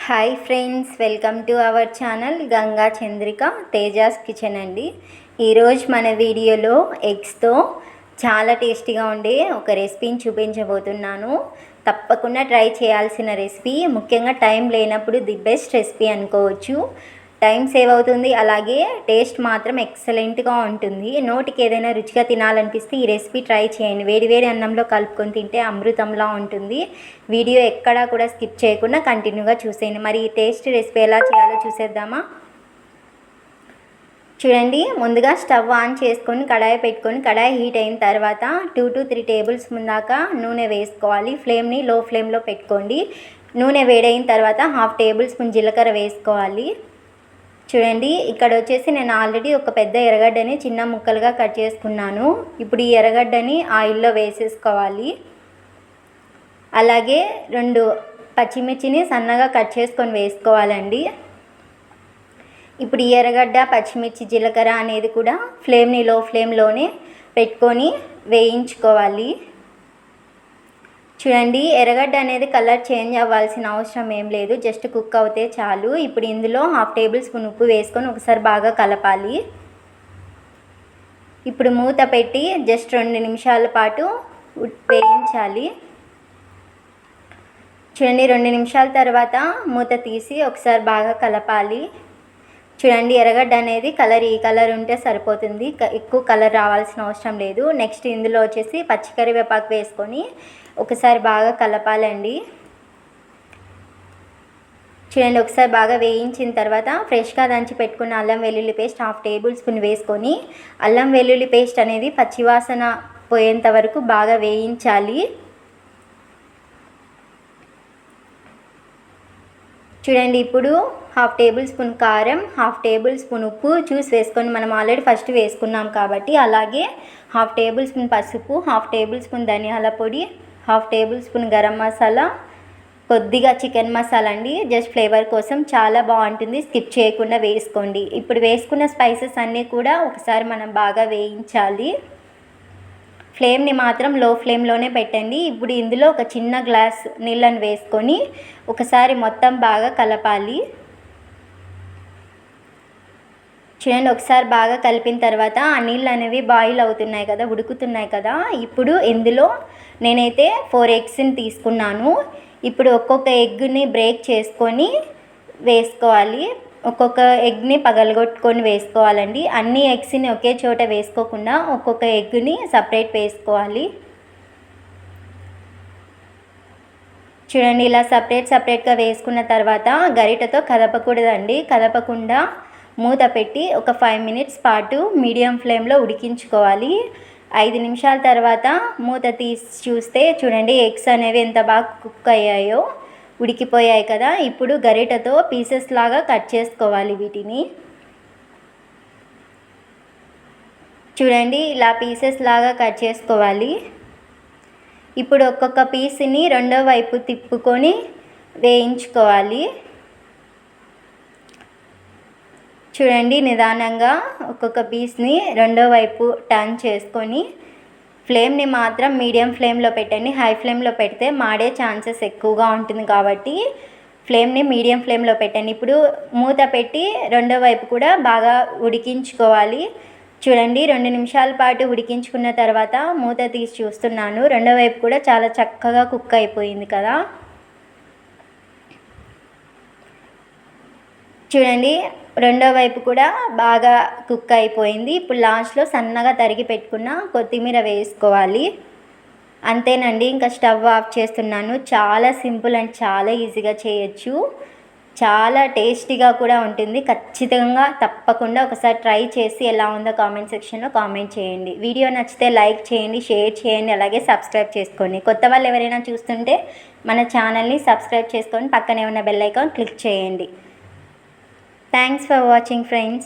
Hi friends, welcome to our channel Ganga Chandrika Tejas kitchen అండి. ఈరోజు మన వీడియోలో ఎగ్స్తో చాలా టేస్టీగా ఉండే ఒక రెసిపీని చూపించబోతున్నాను. తప్పకుండా ట్రై చేయాల్సిన రెసిపీ, ముఖ్యంగా టైం లేనప్పుడు ది బెస్ట్ రెసిపీ అనుకోవచ్చు. టైం సేవ్ అవుతుంది, అలాగే టేస్ట్ మాత్రం ఎక్సలెంట్గా ఉంటుంది. నోటికి ఏదైనా రుచిగా తినాలనిపిస్తే ఈ రెసిపీ ట్రై చేయండి. వేడివేడి అన్నంలో కలుపుకొని తింటే అమృతంలా ఉంటుంది. వీడియో ఎక్కడా కూడా స్కిప్ చేయకుండా కంటిన్యూగా చూసేయండి. మరి ఈ టేస్ట్ రెసిపీ ఎలా చేయాలో చూసేద్దామా? చూడండి, ముందుగా స్టవ్ ఆన్ చేసుకొని కడాయి పెట్టుకొని కడాయి హీట్ అయిన తర్వాత 2 to 3 టేబుల్ స్పూన్ దాకా నూనె వేసుకోవాలి. ఫ్లేమ్ని లో ఫ్లేమ్లో పెట్టుకోండి. నూనె వేడైన తర్వాత 1/2 టేబుల్ స్పూన్ జీలకర్ర వేసుకోవాలి. చూడండి, ఇక్కడ వచ్చేసి నేను ఆల్రెడీ ఒక పెద్ద ఎర్రగడ్డని చిన్న ముక్కలుగా కట్ చేసుకున్నాను. ఇప్పుడు ఈ ఎర్రగడ్డని ఆయిల్లో వేసేసుకోవాలి. అలాగే 2 పచ్చిమిర్చిని సన్నగా కట్ చేసుకొని వేసుకోవాలండి. ఇప్పుడు ఈ ఎర్రగడ్డ, పచ్చిమిర్చి, జీలకర్ర అనేది కూడా ఫ్లేమ్ని లో ఫ్లేమ్లోనే పెట్టుకొని వేయించుకోవాలి. చూడండి, ఎర్రగడ్డ అనేది కలర్ చేంజ్ అవ్వాల్సిన అవసరం ఏం లేదు, జస్ట్ కుక్ అవుతే చాలు. ఇప్పుడు ఇందులో 1/2 టేబుల్ స్పూన్ ఉప్పు వేసుకొని ఒకసారి బాగా కలపాలి. ఇప్పుడు మూత పెట్టి జస్ట్ 2 నిమిషాల పాటు వేయించాలి. చూడండి, 2 నిమిషాల తర్వాత మూత తీసి ఒకసారి బాగా కలపాలి. చూడండి, ఎర్రగడ్డ అనేది ఈ కలర్ ఉంటే సరిపోతుంది, ఎక్కువ కలర్ రావాల్సిన అవసరం లేదు. నెక్స్ట్ ఇందులో వచ్చేసి పచ్చికరివేపాకు వేసుకొని ఒకసారి బాగా కలపాలండి. చూడండి, ఒకసారి బాగా వేయించిన తర్వాత ఫ్రెష్గా దంచి పెట్టుకున్న అల్లం వెల్లుల్లి పేస్ట్ 1/2 టేబుల్ స్పూన్ వేసుకొని అల్లం వెల్లుల్లి పేస్ట్ అనేది పచ్చివాసన పోయేంత వరకు బాగా వేయించాలి. చూడండి, ఇప్పుడు 1/2 టేబుల్ స్పూన్ కారం, 1/2 టేబుల్ స్పూన్ ఉప్పు చూసి వేసుకొని, మనం ఆల్రెడీ ఫస్ట్ వేసుకున్నాం కాబట్టి. అలాగే 1/2 టేబుల్ స్పూన్ పసుపు, 1/2 టేబుల్ స్పూన్ ధనియాల పొడి, 1/2 టేబుల్ స్పూన్ గరం మసాలా, కొద్దిగా చికెన్ మసాలా అండి, జస్ట్ ఫ్లేవర్ కోసం. చాలా బాగుంటుంది, స్కిప్ చేయకుండా వేసుకోండి. ఇప్పుడు వేసుకున్న స్పైసెస్ అన్నీ కూడా ఒకసారి మనం బాగా వేయించాలి. ఫ్లేమ్ని మాత్రం లో ఫ్లేమ్లోనే పెట్టండి. ఇప్పుడు ఇందులో ఒక చిన్న గ్లాస్ నీళ్ళని వేసుకొని ఒకసారి మొత్తం బాగా కలపాలి. చూడండి, ఒకసారి బాగా కలిపిన తర్వాత ఆ నీళ్ళు అనేవి బాయిల్ అవుతున్నాయి కదా, ఉడుకుతున్నాయి కదా. ఇప్పుడు ఇందులో నేనైతే 4 ఎగ్స్ని తీసుకున్నాను. ఇప్పుడు ఒక్కొక్క ఎగ్ని బ్రేక్ చేసుకొని వేసుకోవాలి. ఒక్కొక్క ఎగ్ని పగలగొట్టుకొని వేసుకోవాలండి. అన్ని ఎగ్స్ని ఒకే చోట వేసుకోకుండా ఒక్కొక్క ఎగ్ని సపరేట్ వేసుకోవాలి. చూడండి, ఇలా సపరేట్గా వేసుకున్న తర్వాత గరిటతో కదపకూడదండి. కదపకుండా మూత పెట్టి ఒక 5 మినిట్స్ పాటు మీడియం ఫ్లేమ్లో ఉడికించుకోవాలి. 5 నిమిషాల తర్వాత మూత తీసి చూస్తే చూడండి, ఎగ్స్ అనేవి ఎంత బాగా కుక్ అయ్యాయో, ఉడికిపోయాయి కదా. ఇప్పుడు గరిటతో పీసెస్ లాగా కట్ చేసుకోవాలి వీటిని. చూడండి, ఇలా పీసెస్ లాగా కట్ చేసుకోవాలి. ఇప్పుడు ఒక్కొక్క పీస్ని రెండో వైపు తిప్పుకొని వేయించుకోవాలి. చూడండి, నిదానంగా ఒక్కొక్క పీస్ని రెండో వైపు టర్న్ చేసుకొని ఫ్లేమ్ని మాత్రం మీడియం ఫ్లేమ్లో పెట్టండి. హై ఫ్లేమ్లో పెడితే మాడే ఛాన్సెస్ ఎక్కువగా ఉంటుంది కాబట్టి ఫ్లేమ్ని మీడియం ఫ్లేమ్లో పెట్టండి. ఇప్పుడు మూత పెట్టి రెండో వైపు కూడా బాగా ఉడికించుకోవాలి. చూడండి, 2 నిమిషాల పాటు ఉడికించుకున్న తర్వాత మూత తీసి చూస్తున్నాను. రెండో వైపు కూడా చాలా చక్కగా కుక్ అయిపోయింది కదా. చూడండి, రెండో వైపు కూడా బాగా కుక్ అయిపోయింది. ఇప్పుడు లాస్ట్లో సన్నగా తరిగి పెట్టుకున్న కొత్తిమీర వేసుకోవాలి. అంతేనండి, ఇంకా స్టవ్ ఆఫ్ చేస్తున్నాను. చాలా సింపుల్ అండ్ చాలా ఈజీగా చేయొచ్చు. చాలా టేస్టీగా కూడా ఉంటుంది. ఖచ్చితంగా తప్పకుండా ఒకసారి ట్రై చేసి ఎలా ఉందో కామెంట్ సెక్షన్లో కామెంట్ చేయండి. వీడియో నచ్చితే లైక్ చేయండి, షేర్ చేయండి, అలాగే సబ్స్క్రైబ్ చేసుకోండి. కొత్త వాళ్ళు ఎవరైనా చూస్తుంటే మన ఛానల్ని సబ్స్క్రైబ్ చేసుకొని పక్కనే ఉన్న బెల్ ఐకాన్ క్లిక్ చేయండి. Thanks for watching, friends.